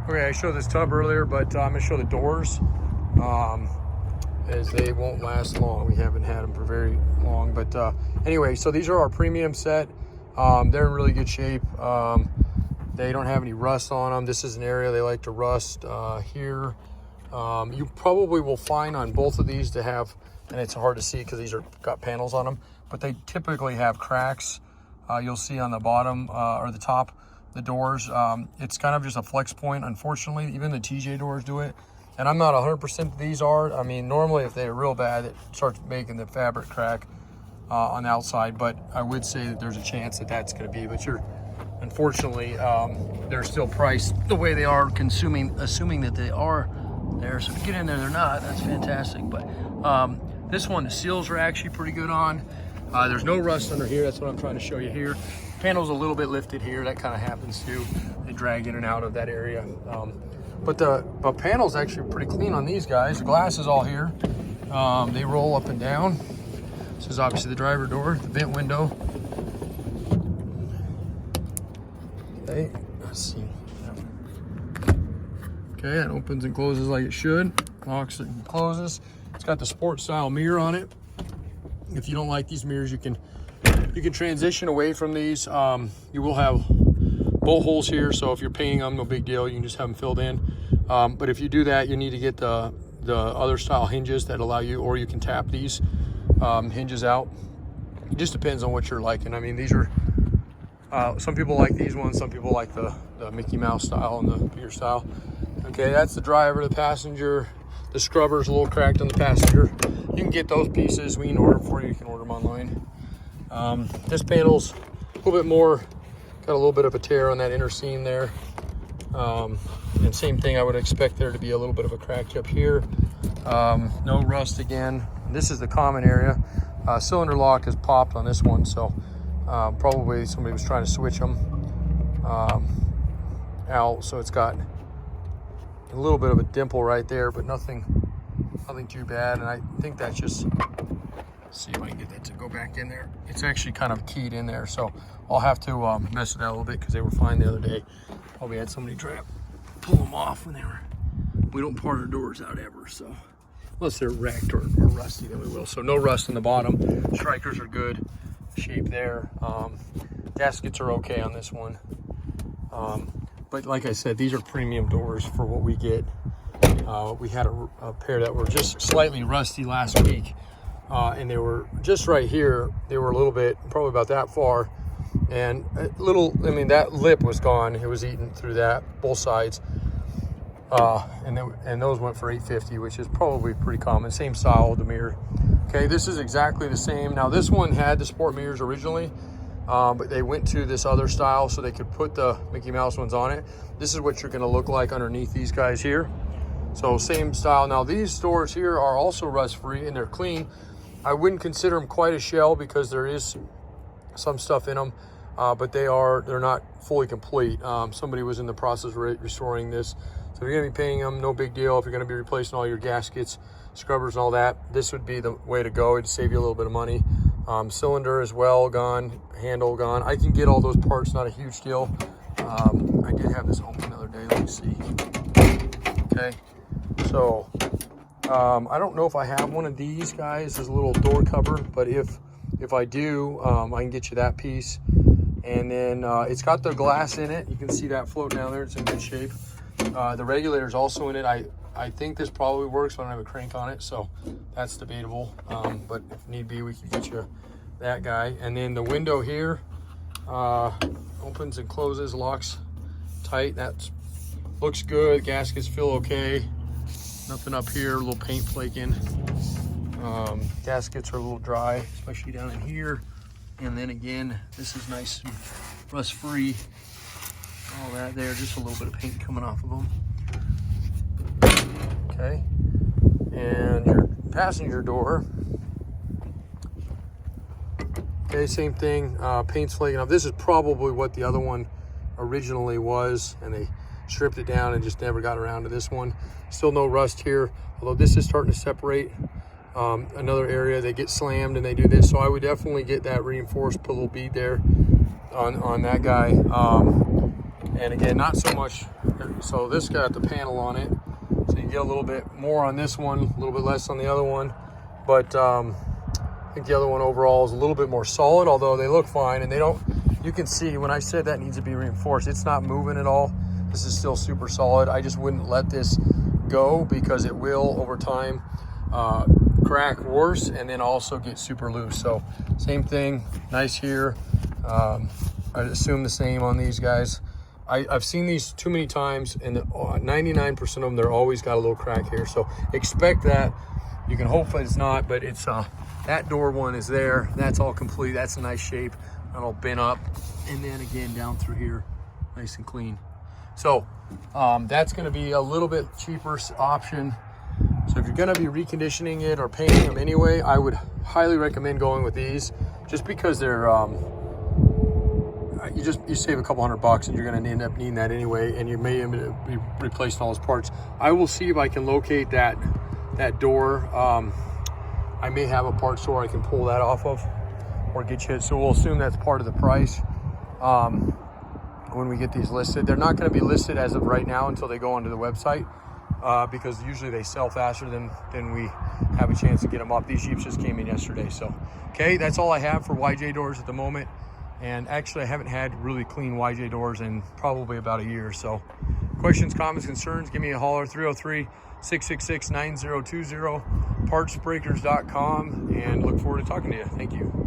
Okay, I showed this tub earlier, but I'm gonna show the doors, as they won't last long. We haven't had them for very long, but anyway, so these are our premium set. They're in really good shape. They don't have any rust on them. This is an area they like to rust here. You probably will find on both of these to have, and it's hard to see because these are got panels on them, but they typically have cracks. You'll see on the bottom or the top, the doors. It's kind of just a flex point, unfortunately. Even the TJ doors do it. And I'm not 100% these are. I mean, normally if they're real bad, it starts making the fabric crack on the outside, but I would say that there's a chance that that's gonna be, but unfortunately, they're still priced the way they are, assuming that they are there. So to get in there, they're not. That's fantastic. But this one, the seals are actually pretty good on. There's no rust under here. That's what I'm trying to show you here. Panel's a little bit lifted here. That kind of happens too. They drag in and out of that area. But the panel's actually pretty clean on these guys. The glass is all here. They roll up and down. This is obviously the driver door, the vent window. Okay, let's see. Okay, that opens and closes like it should. Locks it and closes. It's got the sport style mirror on it. If you don't like these mirrors, you can transition away from these. You will have bolt holes here, so if you're painting them, no big deal. You can just have them filled in. But if you do that, you need to get the other style hinges that allow you, or you can tap these hinges out. It just depends on what you're liking. I mean, these are some people like these ones, some people like the Mickey Mouse style and the bigger style. Okay, that's the driver, the passenger. The scrubber's a little cracked on the passenger. You can get those pieces. We can order them for you. You can order them online. This panel's a little bit more, got a little bit of a tear on that inner seam there. And same thing, I would expect there to be a little bit of a crack up here. No rust again. This is the common area. Cylinder lock is popped on this one, so probably somebody was trying to switch them out, so it's got a little bit of a dimple right there, but nothing too bad. And I think that's just, let's see if I can get that to go back in there. It's actually kind of keyed in there, so I'll have to mess with that a little bit because they were fine the other day. Probably had somebody try to pull them off when we don't part our doors out ever, so unless they're wrecked or rusty, then we will. So no rust in the bottom. Strikers are good shape there. Gaskets are okay on this one. But like I said, these are premium doors for what we get. We had a pair that were just slightly rusty last week, and they were just right here. They were a little bit, probably about that far, and a little, I mean, that lip was gone. It was eaten through that, both sides. And those went for $850, which is probably pretty common. Same style with the mirror. Okay, this is exactly the same. Now this one had the sport mirrors originally, but they went to this other style so they could put the Mickey Mouse ones on it. This is what you're gonna look like underneath these guys here. So same style. Now these doors here are also rust-free and they're clean. I wouldn't consider them quite a shell because there is some stuff in them, but they're not fully complete. Somebody was in the process of restoring this. So if you're gonna be painting them, no big deal. If you're gonna be replacing all your gaskets, scrubbers and all that, this would be the way to go. It'd save you a little bit of money. Cylinder as well gone, handle gone. I can get all those parts, not a huge deal. I did have this open the other day, let me see. Okay, so I don't know if I have one of these guys as a little door cover, but if I do, I can get you that piece. And then it's got the glass in it. You can see that floating down there, it's in good shape. The regulator's also in it. I think this probably works, but I don't have a crank on it, so that's debatable. But if need be, we can get you that guy. And then the window here opens and closes, locks tight. That looks good. Gaskets feel okay. Nothing up here, a little paint flaking. Gaskets are a little dry, especially down in here. And then again, this is nice and rust-free. All that there, just a little bit of paint coming off of them. Okay, and your passenger door. Okay, same thing, paint's flaking off. This is probably what the other one originally was, and they stripped it down and just never got around to this one. Still no rust here, although this is starting to separate. Another area, they get slammed and they do this, so I would definitely get that reinforced, put a little bead there on that guy. And again, not so much, so this got the panel on it, so you get a little bit more on this one, a little bit less on the other one. But I think the other one overall is a little bit more solid, although they look fine. And they don't, you can see when I said that needs to be reinforced, it's not moving at all. This is still super solid. I just wouldn't let this go because it will over time crack worse and then also get super loose. So same thing, nice here. I'd assume the same on these guys. I've seen these too many times, and 99% of them, they're always got a little crack here. So expect that. You can hope it's not, but it's that door one is there. That's all complete. That's a nice shape. That'll bent up, and then again down through here, nice and clean. So that's going to be a little bit cheaper option. So if you're going to be reconditioning it or painting them anyway, I would highly recommend going with these, just because they're you save a couple $100 and you're going to end up needing that anyway, and you may end up be replacing all those parts. I will see if I can locate that door. I may have a part store I can pull that off of or get you. So we'll assume that's part of the price when we get these listed. They're not going to be listed as of right now until they go onto the website, because usually they sell faster than we have a chance to get them up. These Jeeps just came in yesterday. So, okay, that's all I have for YJ doors at the moment. And actually, I haven't had really clean YJ doors in probably about a year. So questions, comments, concerns, give me a holler, 303-666-9020, partsbreakers.com, and look forward to talking to you. Thank you.